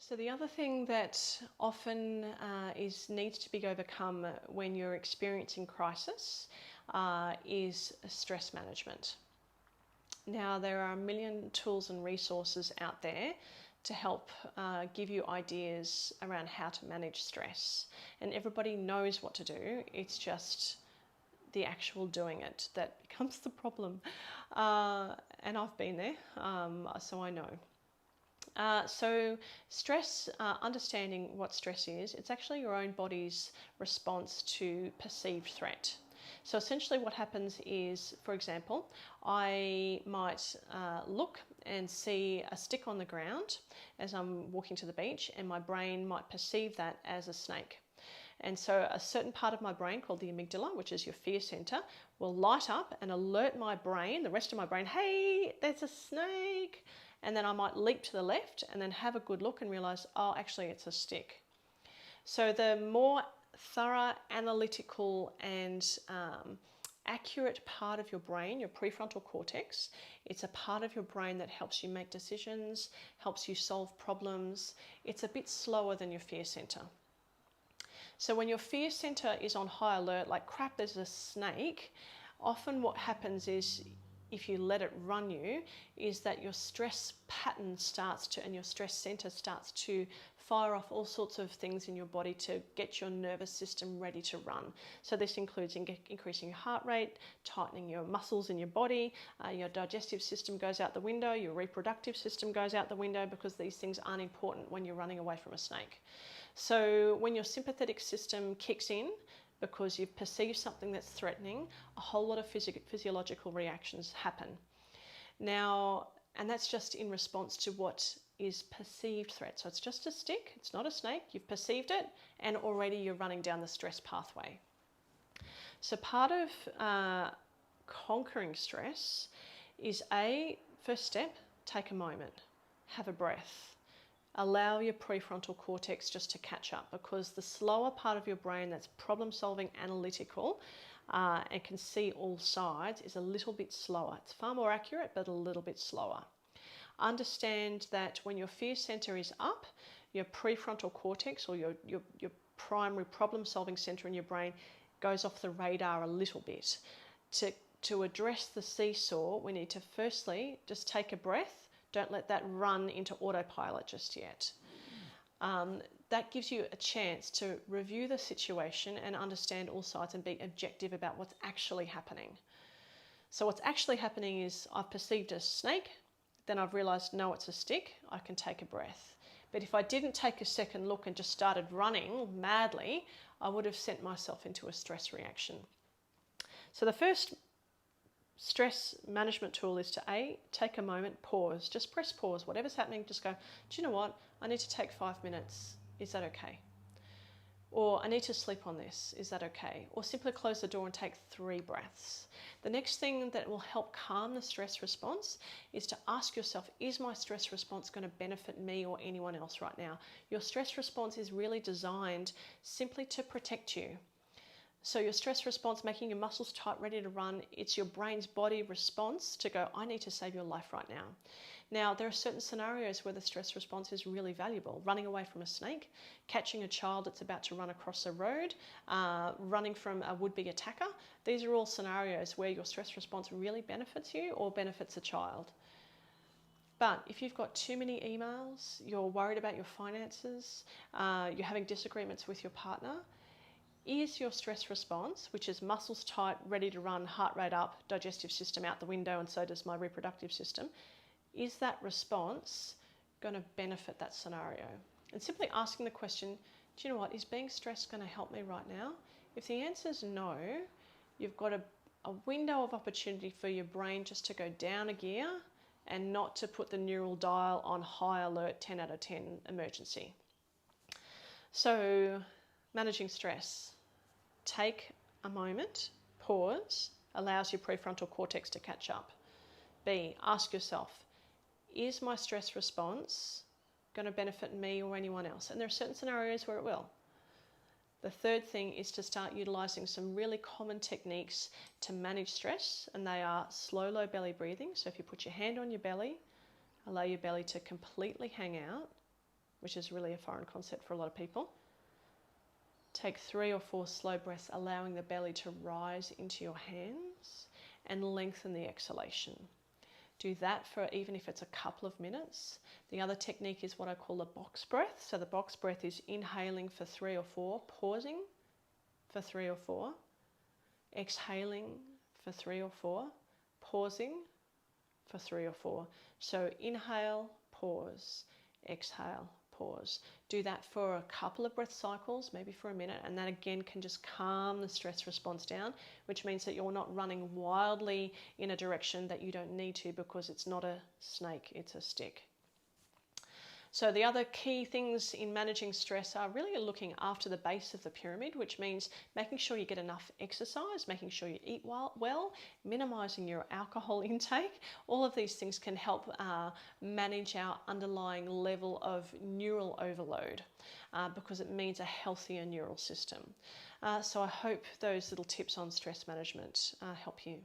So the other thing that often needs to be overcome when you're experiencing crisis is stress management. Now, there are a million tools and resources out there to help give you ideas around how to manage stress. And everybody knows what to do. It's just the actual doing it that becomes the problem. And I've been there, so I know. So stress, understanding what stress is, it's actually your own body's response to perceived threat. So essentially what happens is, for example, I might look and see a stick on the ground as I'm walking to the beach, and my brain might perceive that as a snake. And so a certain part of my brain called the amygdala, which is your fear center, will light up and alert my brain, the rest of my brain, hey, there's a snake. And then I might leap to the left and then have a good look and realize, oh, actually it's a stick. So the more thorough, analytical and accurate part of your brain, your prefrontal cortex, it's a part of your brain that helps you make decisions, helps you solve problems. It's a bit slower than your fear center. So when your fear center is on high alert, like crap, there's a snake, often what happens is, if you let it run you, is that your stress pattern starts to, and your stress center starts to fire off all sorts of things in your body to get your nervous system ready to run. So this includes increasing your heart rate, tightening your muscles in your body, your digestive system goes out the window, your reproductive system goes out the window, because these things aren't important when you're running away from a snake. So when your sympathetic system kicks in, because you've perceived something that's threatening, a whole lot of physiological reactions happen. Now, and that's just in response to what is perceived threat. So it's just a stick, it's not a snake, you've perceived it, and already you're running down the stress pathway. So part of conquering stress is first step, take a moment, have a breath. Allow your prefrontal cortex just to catch up, because the slower part of your brain that's problem solving, analytical, and can see all sides is a little bit slower. It's far more accurate, but a little bit slower. Understand that when your fear center is up, your prefrontal cortex, or your primary problem solving center in your brain, goes off the radar a little bit. To address the seesaw, we need to firstly just take a breath. Don't let that run into autopilot just yet. That gives you a chance to review the situation and understand all sides and be objective about what's actually happening. So what's actually happening is, I've perceived a snake, then I've realized, no, it's a stick, I can take a breath. But if I didn't take a second look and just started running madly, I would have sent myself into a stress reaction. So the first stress management tool is to take a moment, pause, just press pause, whatever's happening, just go, do you know what, I need to take 5 minutes, is that okay? Or I need to sleep on this, is that okay? Or simply close the door and take 3 breaths. The next thing that will help calm the stress response is to ask yourself, is my stress response going to benefit me or anyone else right now? Your stress response is really designed simply to protect you. So your stress response, making your muscles tight, ready to run, it's your brain's body response to go, I need to save your life right now. Now, there are certain scenarios where the stress response is really valuable. Running away from a snake, catching a child that's about to run across a road, running from a would-be attacker. These are all scenarios where your stress response really benefits you or benefits a child. But if you've got too many emails, you're worried about your finances, you're having disagreements with your partner, is your stress response, which is muscles tight, ready to run, heart rate up, digestive system out the window, and so does my reproductive system, is that response going to benefit that scenario? And simply asking the question, do you know what, is being stressed going to help me right now? If the answer is no, you've got a window of opportunity for your brain just to go down a gear and not to put the neural dial on high alert, 10 out of 10 emergency. So managing stress, take a moment, pause, allows your prefrontal cortex to catch up. B, ask yourself, is my stress response going to benefit me or anyone else? And there are certain scenarios where it will. The third thing is to start utilizing some really common techniques to manage stress, and they are slow, low belly breathing. So if you put your hand on your belly, allow your belly to completely hang out, which is really a foreign concept for a lot of people. Take 3 or 4 slow breaths, allowing the belly to rise into your hands and lengthen the exhalation. Do that for even if it's a couple of minutes. The other technique is what I call a box breath. So the box breath is inhaling for 3 or 4, pausing for 3 or 4, exhaling for 3 or 4, pausing for 3 or 4. So inhale, pause, exhale, pause. Do that for a couple of breath cycles, maybe for a minute, and that again can just calm the stress response down, which means that you're not running wildly in a direction that you don't need to, because it's not a snake, it's a stick. So the other key things in managing stress are really looking after the base of the pyramid, which means making sure you get enough exercise, making sure you eat well, minimizing your alcohol intake. All of these things can help manage our underlying level of neural overload because it means a healthier neural system. So I hope those little tips on stress management help you.